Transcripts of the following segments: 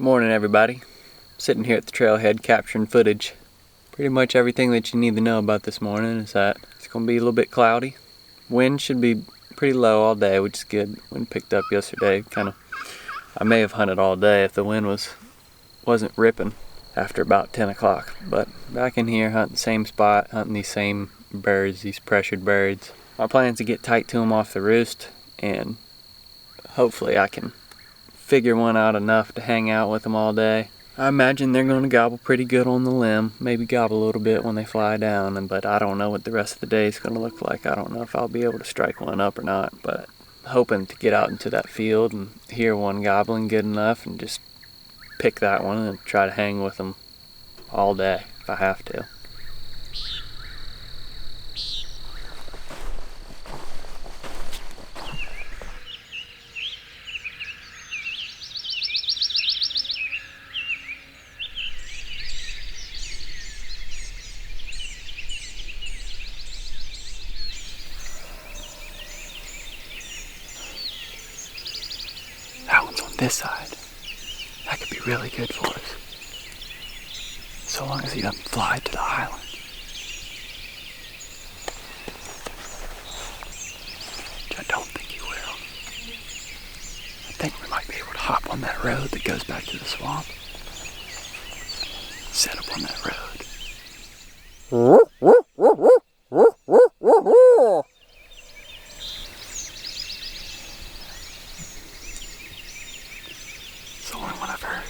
Morning, everybody. Sitting here at the trailhead capturing footage. Pretty much everything that you need to know about this morning is that it's going to be a little bit cloudy. Wind should be pretty low all day, which is good. Wind picked up yesterday. I may have hunted all day if the wind wasn't ripping after about 10 o'clock. But back in here, hunting the same spot, hunting these same birds, these pressured birds. My plan is to get tight to them off the roost, and hopefully I can figure one out enough to hang out with them all day. I imagine they're going to gobble pretty good on the limb, maybe gobble a little bit when they fly down, but I don't know what the rest of the day is going to look like. I don't know if I'll be able to strike one up or not, but hoping to get out into that field and hear one gobbling good enough and just pick that one and try to hang with them all day if I have to. That one's on this side. That could be really good for us. So long as he doesn't fly to the island. Which I don't think he will. I think we might be able to hop on that road that goes back to the swamp. Set up on that road. It's the only one I've heard.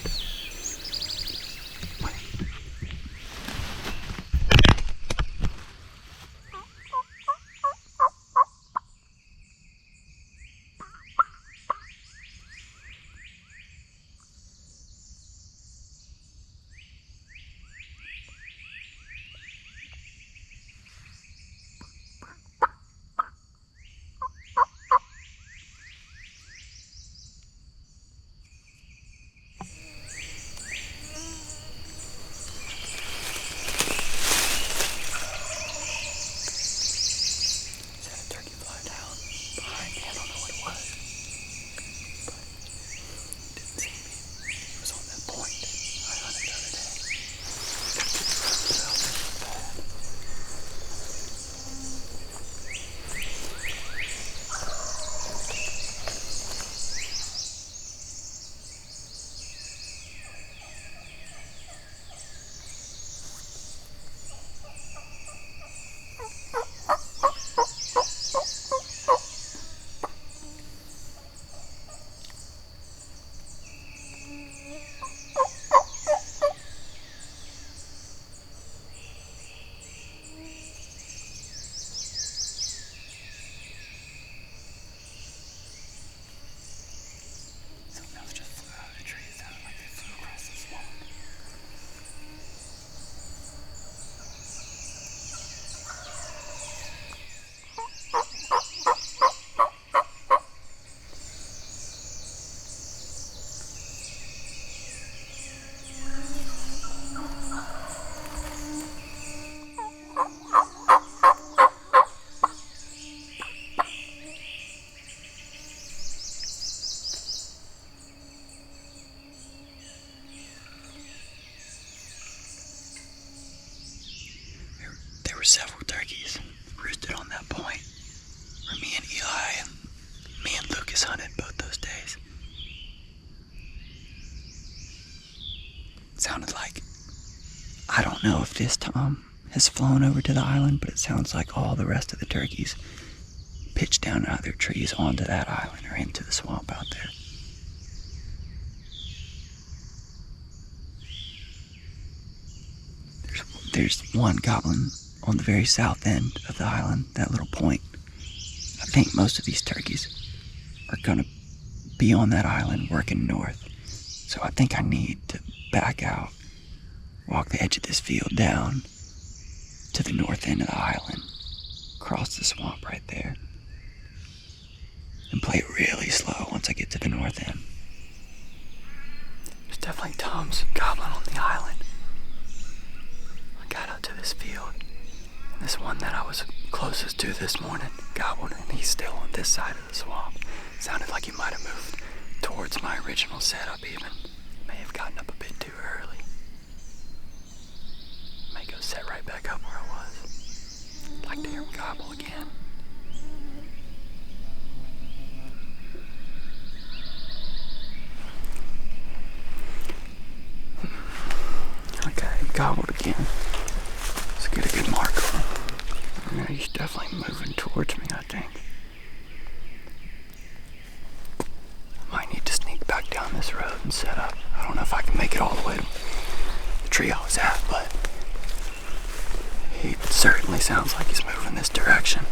There were several turkeys roosted on that point where me and Lucas hunted both those days. It sounded like, I don't know if this Tom has flown over to the island, but it sounds like all the rest of the turkeys pitched down out of their trees onto that island or into the swamp out there. There's one gobbling on the very south end of the island, that little point. I think most of these turkeys are gonna be on that island working north. So I think I need to back out, walk the edge of this field down to the north end of the island, cross the swamp right there, and play it really slow once I get to the north end. There's definitely toms gobbling on the island. I got out to this field, and this one that I was closest to this morning gobbled, and he's still on this side of the swamp. Sounded like he might have moved towards my original setup even. may have gotten up a bit too early. May go set right back up where I was. I'd like to hear him gobble again. Okay, he gobbled again. Let's get a good mark on him. Yeah, he's definitely moving towards me, I think. Might need to sneak back down this road and set up. I don't know if I can make it all the way to the tree I was at, but he certainly sounds like he's moving this direction.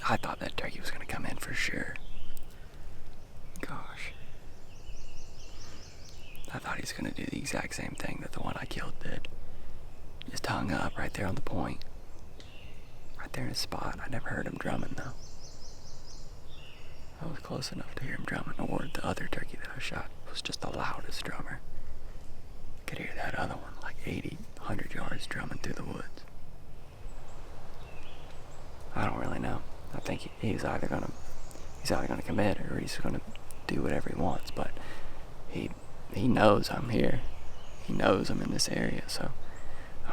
I thought that turkey was going to come in for sure. Gosh. I thought he was going to do the exact same thing that the one I killed did. Just hung up right there on the point. Right there in his spot. I never heard him drumming though. I was close enough to hear him drumming, or the other turkey that I shot was just the loudest drummer. I could hear that other one like 80, 100 yards drumming through the woods. I don't really know. I think he's either gonna commit or he's gonna do whatever he wants, but he knows I'm here. He knows I'm in this area, so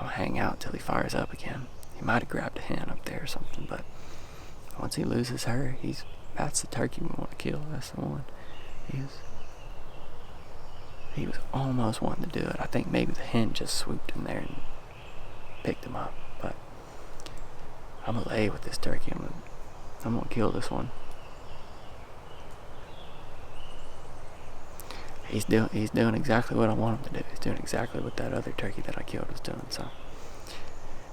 I'll hang out till he fires up again. He might have grabbed a hen up there or something, but once he loses her, that's the turkey we want to kill. That's the one. He was almost wanting to do it. I think maybe the hen just swooped in there and picked him up. But I'm gonna lay with this turkey. I'm gonna kill this one. He's doing exactly what I want him to do. He's doing exactly what that other turkey that I killed was doing. So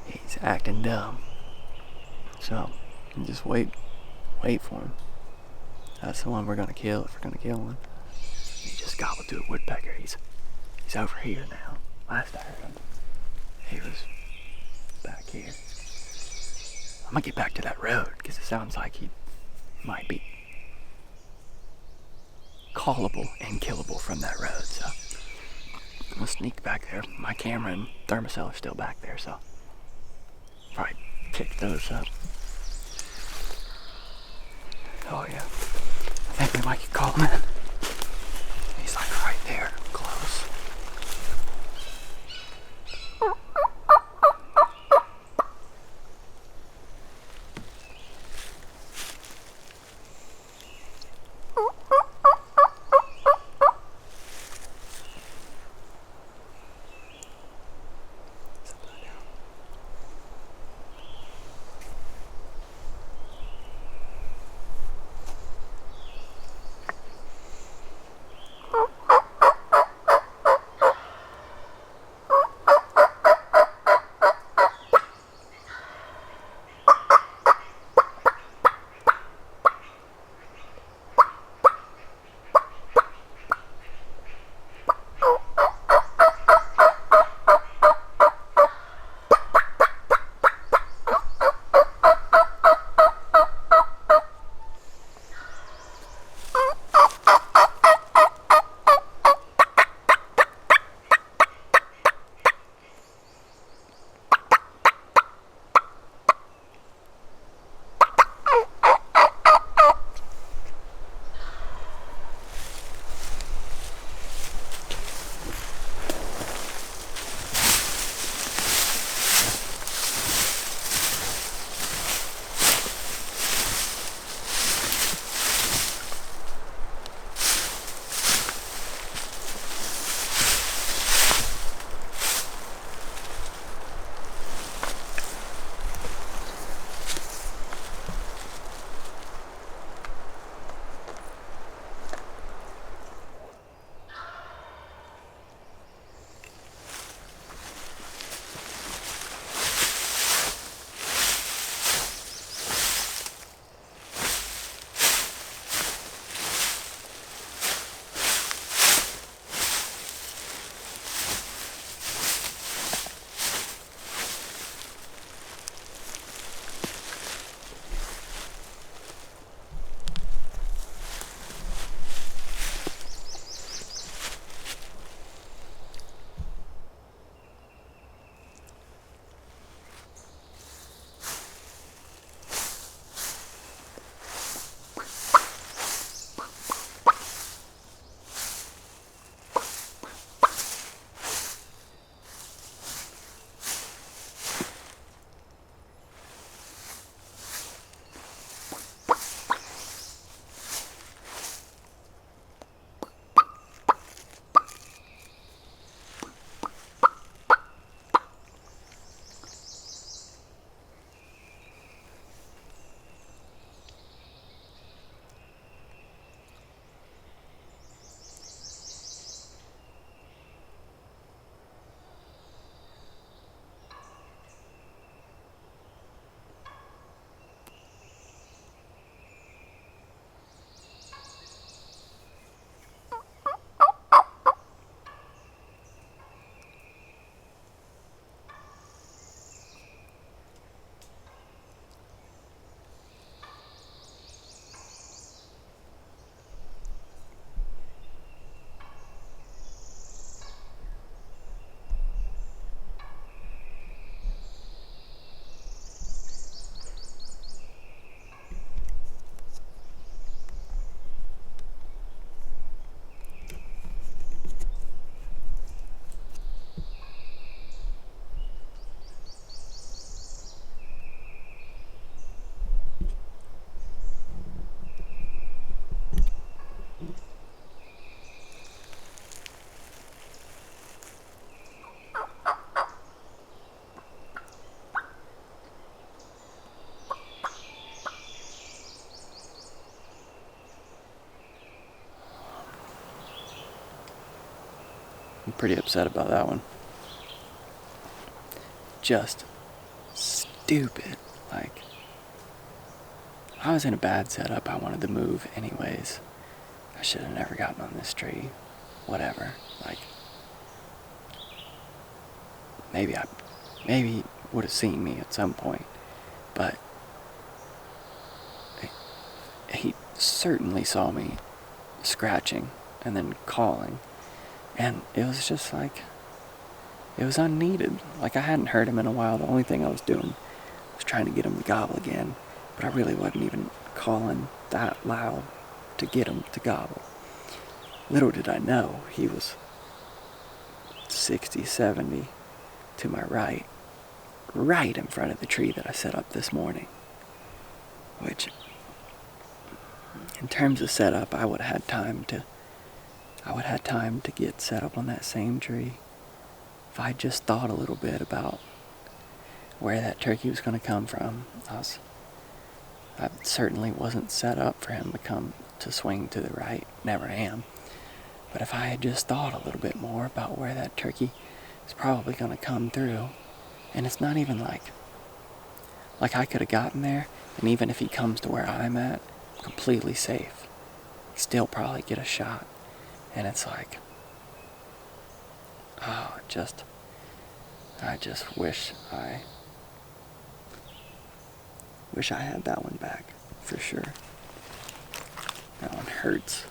he's acting dumb. So just wait for him. That's the one we're gonna kill if we're gonna kill one. He just gobbled through a woodpecker. He's over here now. Last I heard him, he was back here. I'm gonna get back to that road because it sounds like he might be callable and killable from that road. So I'm gonna sneak back there. My camera and thermocell are still back there, so probably pick those up. Oh yeah, I think we might get called in. He's like right there, close. I'm pretty upset about that one. Just stupid. Like, I was in a bad setup. I wanted to move anyways. I should have never gotten on this tree. Whatever. Like, maybe would have seen me at some point, but he certainly saw me scratching and then calling, and it was just like, it was unneeded. Like, I hadn't heard him in a while. The only thing I was doing was trying to get him to gobble again, but I really wasn't even calling that loud to get him to gobble. Little did I know he was 60, 70 to my right in front of the tree that I set up this morning. Which, in terms of setup, I would have had time to get set up on that same tree if I just thought a little bit about where that turkey was going to come from. I certainly wasn't set up for him to swing to the right. Never am. But if I had just thought a little bit more about where that turkey is probably going to come through, and it's not even like I could have gotten there, and even if he comes to where I'm at, completely safe, still probably get a shot. And it's like, oh, I just wish I had that one back, for sure. That one hurts.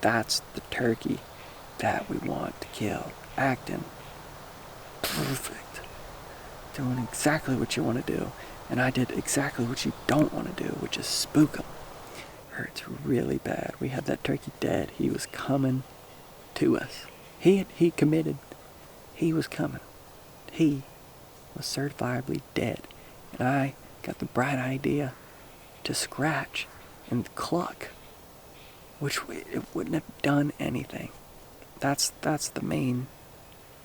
That's the turkey that we want to kill. Acting perfect. Doing exactly what you want to do. And I did exactly what you don't want to do, which is spook him. Hurts really bad. We had that turkey dead. He was coming to us. He committed. He was coming. He was certifiably dead. And I got the bright idea to scratch and cluck, which it wouldn't have done anything. That's the main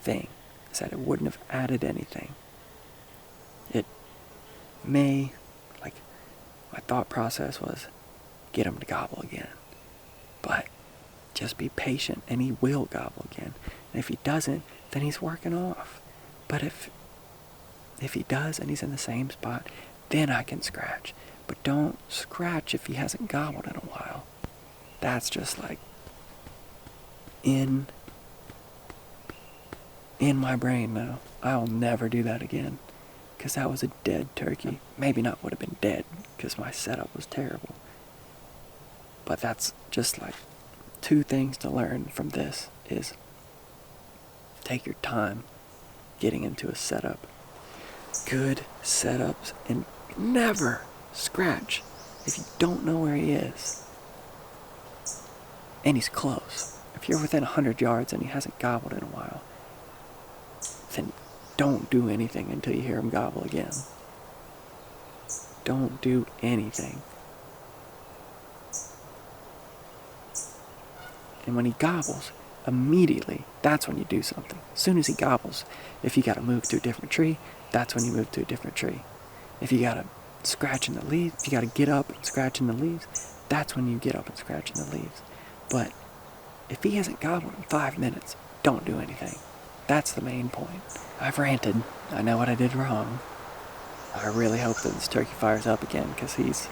thing, is that it wouldn't have added anything. It may, like, my thought process was, get him to gobble again. But just be patient, and he will gobble again. And if he doesn't, then he's working off. But if he does and he's in the same spot, then I can scratch. But don't scratch if he hasn't gobbled in a while. That's just like in my brain now. I'll never do that again, because that was a dead turkey. Maybe not would have been dead, because my setup was terrible. But that's just like 2 things to learn from this is take your time getting into a setup. Good setups, and never scratch if you don't know where he is. And he's close. If you're within 100 yards and he hasn't gobbled in a while, then don't do anything until you hear him gobble again. Don't do anything. And when he gobbles, immediately, that's when you do something. As soon as he gobbles, if you gotta move to a different tree, that's when you move to a different tree. If you gotta scratch in the leaves, if you gotta get up and scratch in the leaves, that's when you get up and scratch in the leaves. But if he hasn't gobbled in 5 minutes, don't do anything. That's the main point. I've ranted. I know what I did wrong. I really hope that this turkey fires up again, because he's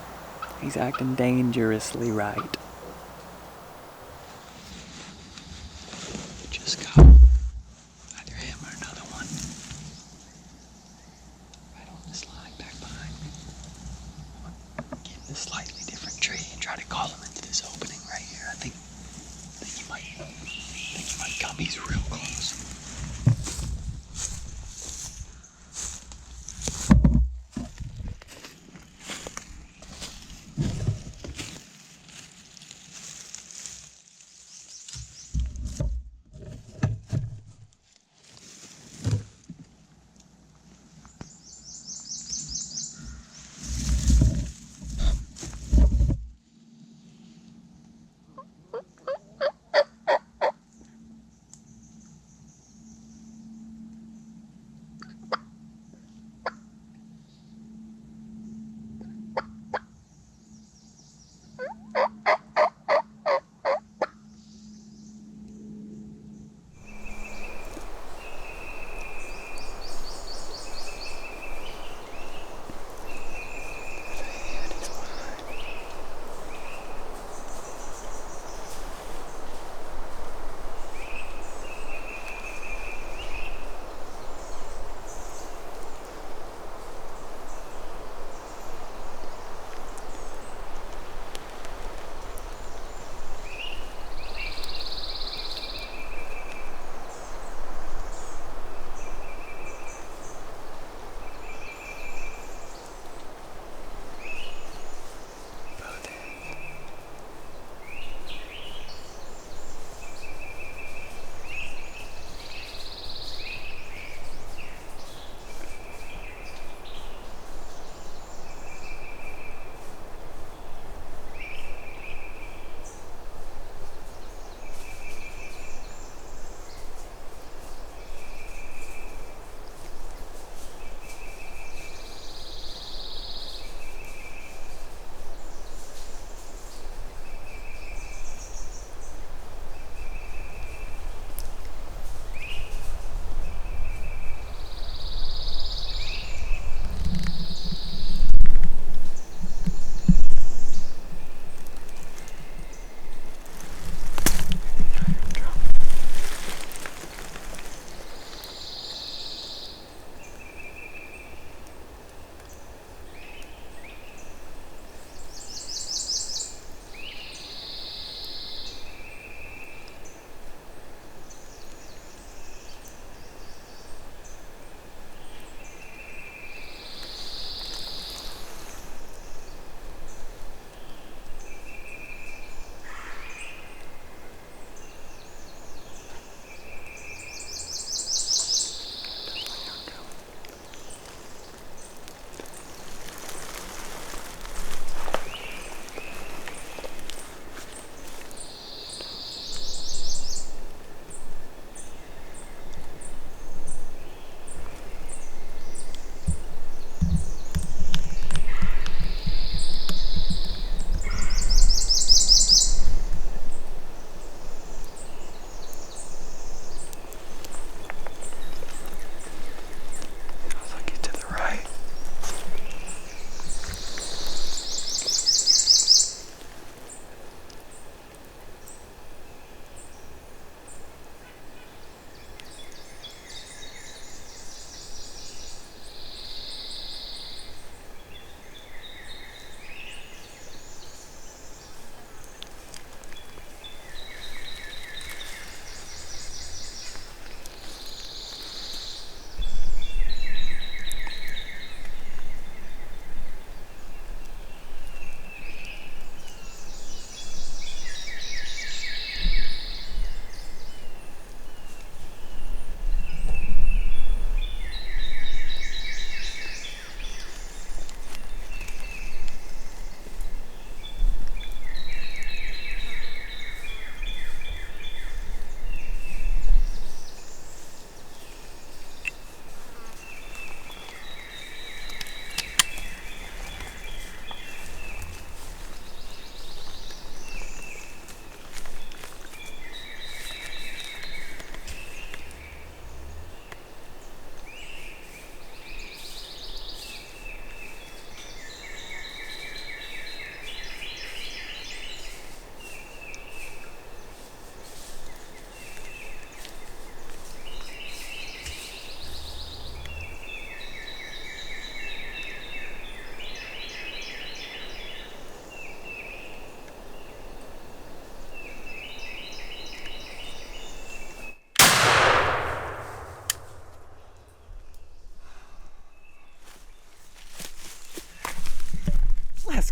acting dangerously right. Just got either him or another one right on this line back behind me. Get in a slightly different tree and try to call him into this opening right here. I think he might come. He's real close.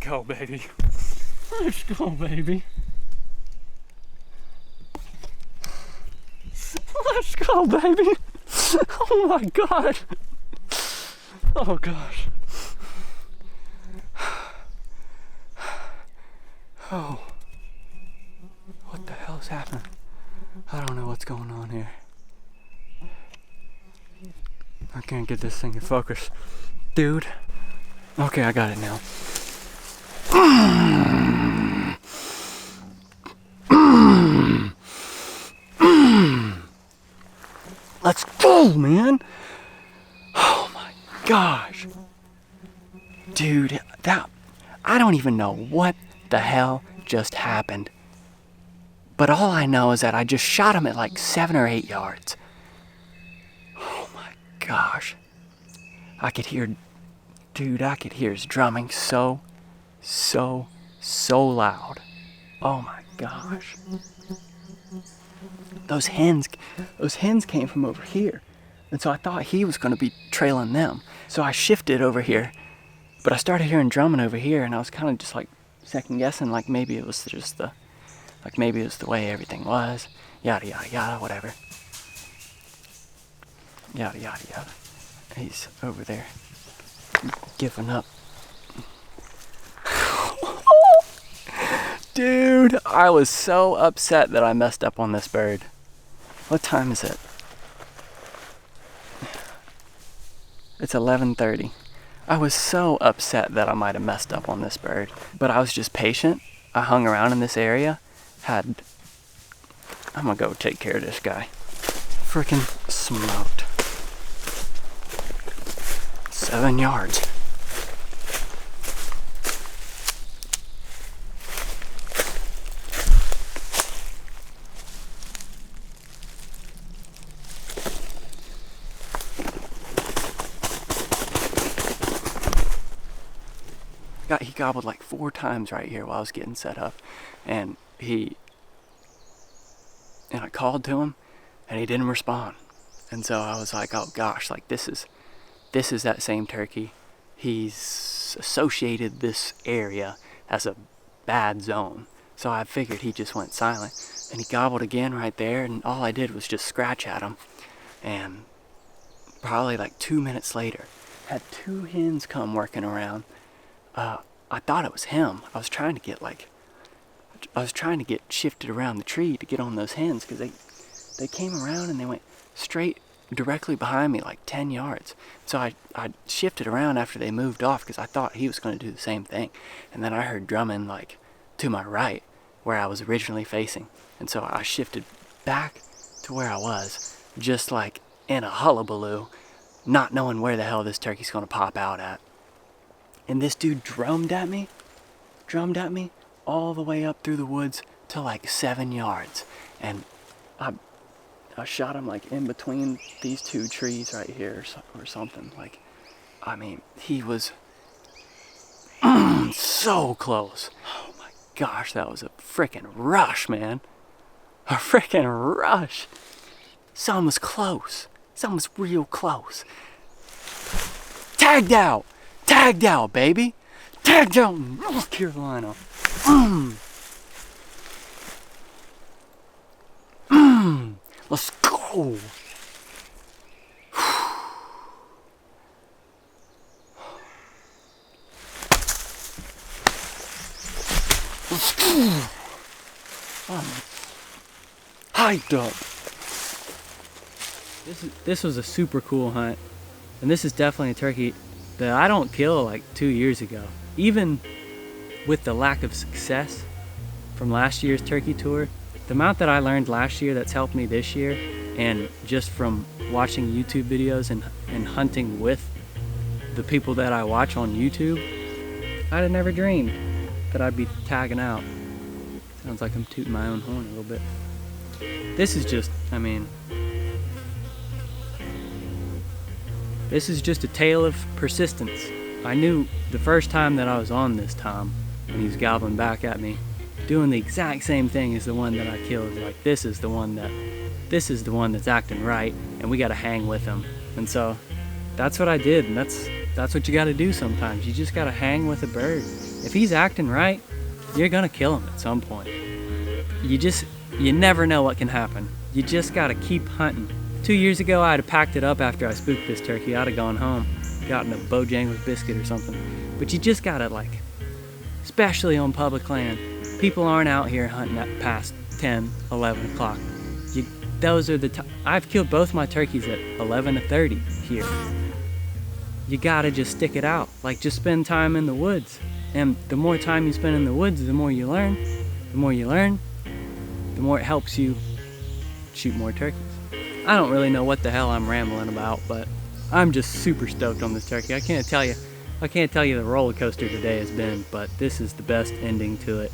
go, baby. Let's go, baby. Let's go, baby. Oh my God. Oh gosh. Oh. What the hell's happening? I don't know what's going on here. I can't get this thing in focus. Dude. Okay, I got it now. Let's go, man. Oh my gosh. Dude, I don't even know what the hell just happened. But all I know is that I just shot him at like 7 or 8 yards. Oh my gosh. I could hear his drumming so loud. Oh my gosh. Those hens came from over here. And so I thought he was going to be trailing them. So I shifted over here. But I started hearing drumming over here, and I was kind of just like second guessing, like maybe it was just the way everything was. Yada yada yada, whatever. Yada yada yada. He's over there giving up. Dude, I was so upset that I messed up on this bird. What time is it? It's 11:30. I was so upset that I might have messed up on this bird, but I was just patient. I hung around in this area. I'm gonna go take care of this guy. Freaking smoked. 7 yards. He gobbled like 4 times right here while I was getting set up, and I called to him and he didn't respond. And so I was like, oh gosh, like this is that same turkey. He's associated this area as a bad zone. So I figured he just went silent, and he gobbled again right there, and all I did was just scratch at him. And probably like 2 minutes later, had 2 hens come working around. I thought it was him. I was trying to get shifted around the tree to get on those hens, because they came around and they went straight directly behind me like 10 yards. So I shifted around after they moved off, because I thought he was going to do the same thing. And then I heard drumming like to my right where I was originally facing. And so I shifted back to where I was, just like in a hullabaloo, not knowing where the hell this turkey's going to pop out at. And this dude drummed at me all the way up through the woods to like 7 yards. And I shot him like in between these 2 trees right here or something. Like, I mean, he was so close. Oh my gosh, that was a freaking rush, man. A freaking rush. Something was close. Something was real close. Tagged out, baby. Tagged out in North Carolina. Let's go. Let's go. Hyped up. This was a super cool hunt, and this is definitely a turkey that I don't kill like 2 years ago. Even with the lack of success from last year's turkey tour, the amount that I learned last year that's helped me this year, and just from watching YouTube videos and hunting with the people that I watch on YouTube, I'd have never dreamed that I'd be tagging out. Sounds like I'm tooting my own horn a little bit. This is just, I mean, this is just a tale of persistence. I knew the first time that I was on this Tom, when he was gobbling back at me, doing the exact same thing as the one that I killed. Like, this is the one that's acting right, and we gotta hang with him. And so that's what I did, and that's what you gotta do sometimes. You just gotta hang with a bird. if he's acting right, you're gonna kill him at some point. You never know what can happen. You just gotta keep hunting. 2 years ago, I'd have packed it up after I spooked this turkey. I'd have gone home, gotten a Bojangles biscuit or something. But you just gotta, like, especially on public land, people aren't out here hunting at past 10, 11 o'clock. Those are the I've killed both my turkeys at 11 to 30 here. You gotta just stick it out. Like, just spend time in the woods. And the more time you spend in the woods, the more you learn. The more you learn, the more it helps you shoot more turkeys. I don't really know what the hell I'm rambling about, but I'm just super stoked on this turkey. I can't tell you the roller coaster today has been, but this is the best ending to it.